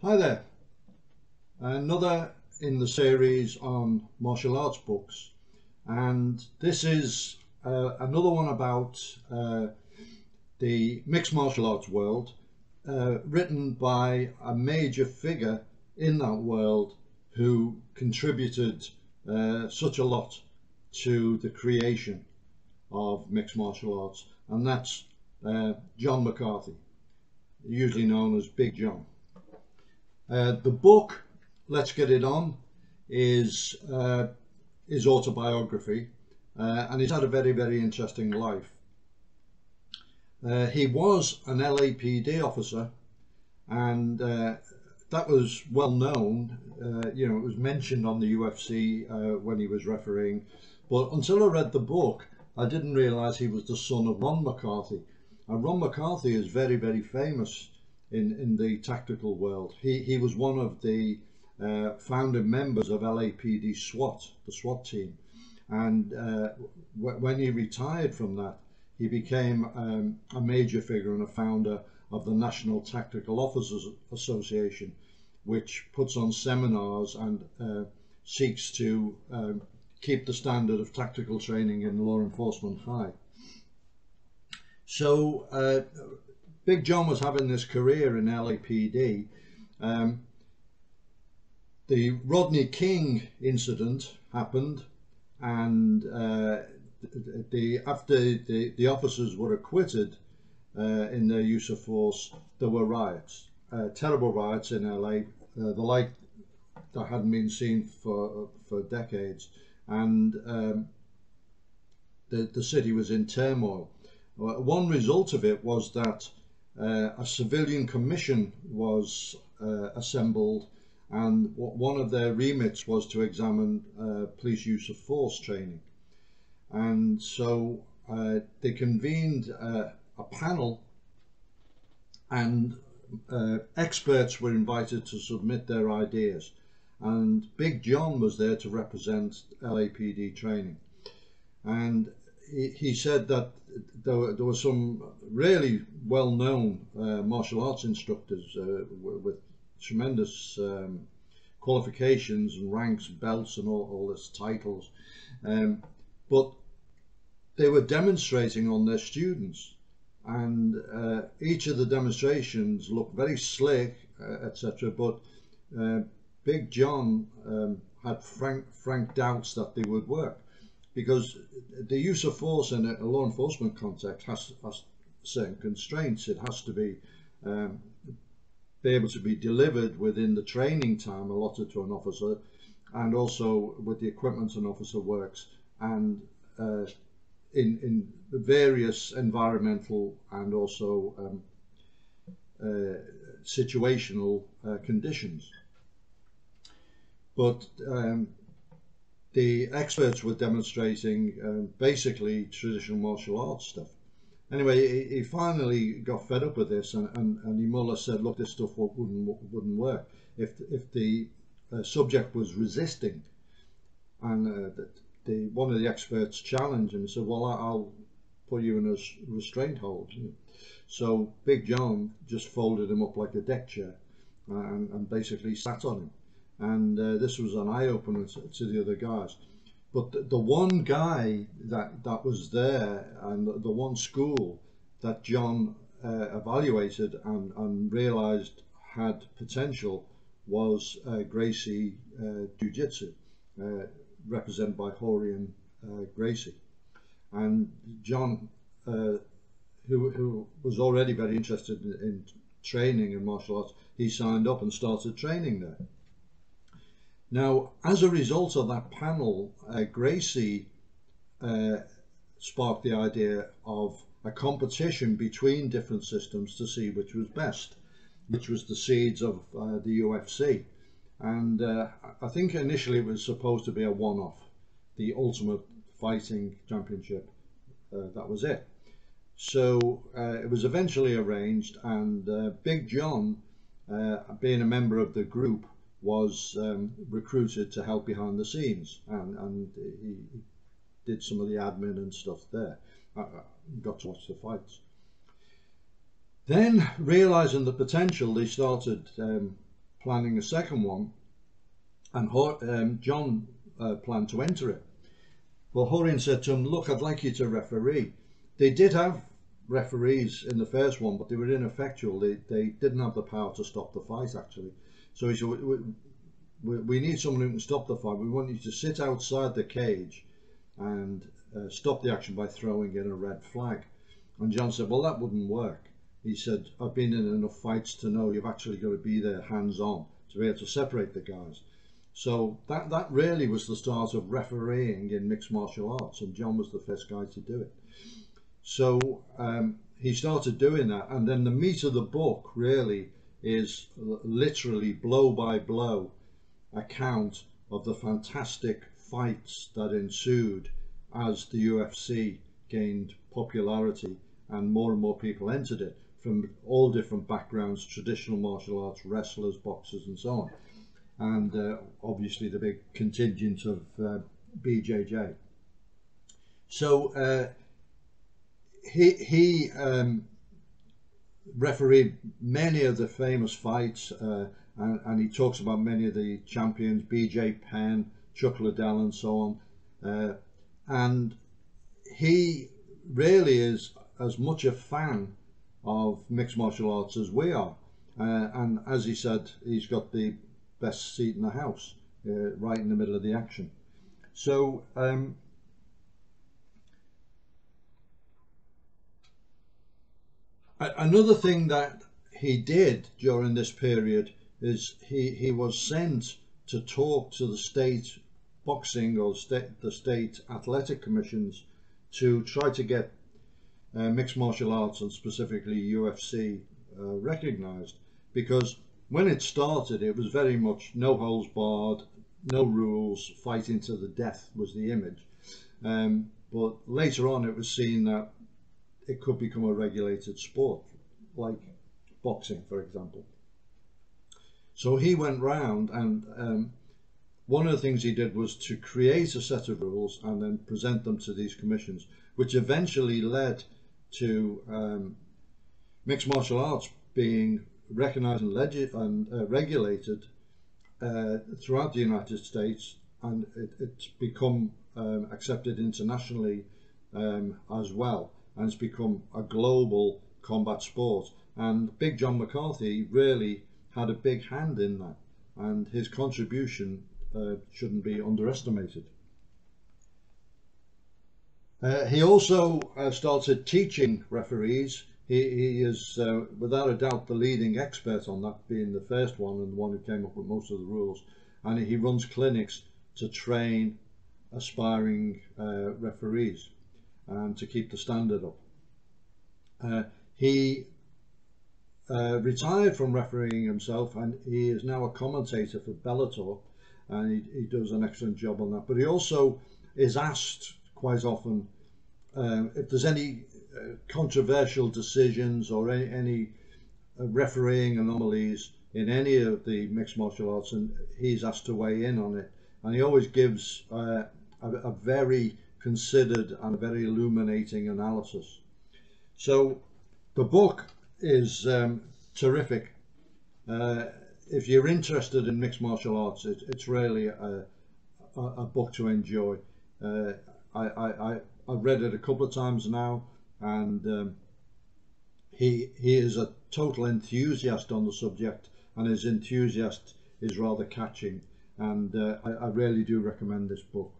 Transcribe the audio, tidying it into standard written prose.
Hi there, another in the series on martial arts books, and this is another one about the mixed martial arts world, written by a major figure in that world who contributed such a lot to the creation of mixed martial arts, and that's John McCarthy, usually known as Big John. The book, Let's Get It On, is his autobiography, and he's had a very, very interesting life. He was an LAPD officer, and that was well known. It was mentioned on the UFC when he was refereeing, but until I read the book, I didn't realise he was the son of Ron McCarthy. And Ron McCarthy is very, very famous in the tactical world. He was one of the founding members of LAPD SWAT, the SWAT team, and when he retired from that, he became a major figure and a founder of the National Tactical Officers Association, which puts on seminars and seeks to keep the standard of tactical training in law enforcement high. So Big John was having this career in LAPD. The Rodney King incident happened, and after the officers were acquitted in their use of force, there were riots, terrible riots in LA, the like that hadn't been seen for decades, and the city was in turmoil. One result of it was that a civilian commission was assembled, and one of their remits was to examine police use of force training. And so they convened a panel, and experts were invited to submit their ideas, and Big John was there to represent LAPD training. And he said that there were some really well-known martial arts instructors with tremendous qualifications and ranks, belts, and all this titles, but they were demonstrating on their students, and each of the demonstrations looked very slick, etc. But Big John had frank doubts that they would work, because the use of force in a law enforcement context has certain constraints. It has to be able to be delivered within the training time allotted to an officer, and also with the equipment an officer works, and in various environmental and also situational conditions. But the experts were demonstrating basically traditional martial arts stuff. Anyway, he finally got fed up with this, and he more or less said, look, this stuff wouldn't work. If the subject was resisting, and one of the experts challenged him and said, well, I'll put you in a restraint hold. So Big John just folded him up like a deck chair and basically sat on him. And this was an eye-opener to the other guys. But the one guy that was there, and the one school that John evaluated and realized had potential, was Gracie Jiu-Jitsu, represented by Horian Gracie. And John, who was already very interested in training in martial arts, he signed up and started training there. Now, as a result of that panel, Gracie sparked the idea of a competition between different systems to see which was best, which was the seeds of the UFC. And I think initially it was supposed to be a one-off, the Ultimate Fighting Championship. That was it. So it was eventually arranged, and Big John, being a member of the group, was recruited to help behind the scenes, and he did some of the admin and stuff there. I got to watch the fights. Then, realizing the potential, they started planning a second one, and John planned to enter it. Well, Horian said to him, look, I'd like you to referee. They did have referees in the first one, but they were ineffectual. They didn't have the power to stop the fight, actually. So he said, we need someone who can stop the fight. We want you to sit outside the cage and stop the action by throwing in a red flag. And John said, well, that wouldn't work. He said, I've been in enough fights to know you've actually got to be there hands-on to be able to separate the guys. So that really was the start of refereeing in mixed martial arts, and John was the first guy to do it. So he started doing that, and then the meat of the book really is literally blow by blow account of the fantastic fights that ensued as the UFC gained popularity and more people entered it from all different backgrounds, traditional martial arts, wrestlers, boxers and so on. And obviously the big contingent of BJJ. So he refereed many of the famous fights, and he talks about many of the champions, BJ Penn, Chuck Liddell and so on. And he really is as much a fan of mixed martial arts as we are. And as he said, he's got the best seat in the house, right in the middle of the action. So another thing that he did during this period is he was sent to talk to the state boxing or the state athletic commissions to try to get mixed martial arts and specifically UFC recognized, because when it started it was very much no holds barred, no rules, fighting to the death was the image, but later on it was seen that it could become a regulated sport like boxing, for example. So he went round, and one of the things he did was to create a set of rules and then present them to these commissions, which eventually led to mixed martial arts being recognized and regulated throughout the United States, and it's become accepted internationally as well, and it's become a global combat sport. And Big John McCarthy really had a big hand in that, and his contribution shouldn't be underestimated. He also started teaching referees. He is without a doubt the leading expert on that, being the first one and the one who came up with most of the rules, and he runs clinics to train aspiring referees and to keep the standard up. He retired from refereeing himself, and he is now a commentator for Bellator, and he does an excellent job on that. But he also is asked quite often if there's any controversial decisions or any refereeing anomalies in any of the mixed martial arts, and he's asked to weigh in on it, and he always gives a very considered and very illuminating analysis. So the book is terrific. If you're interested in mixed martial arts, it's really a book to enjoy. I've read it a couple of times now, and he is a total enthusiast on the subject, and his enthusiast is rather catching, and I really do recommend this book.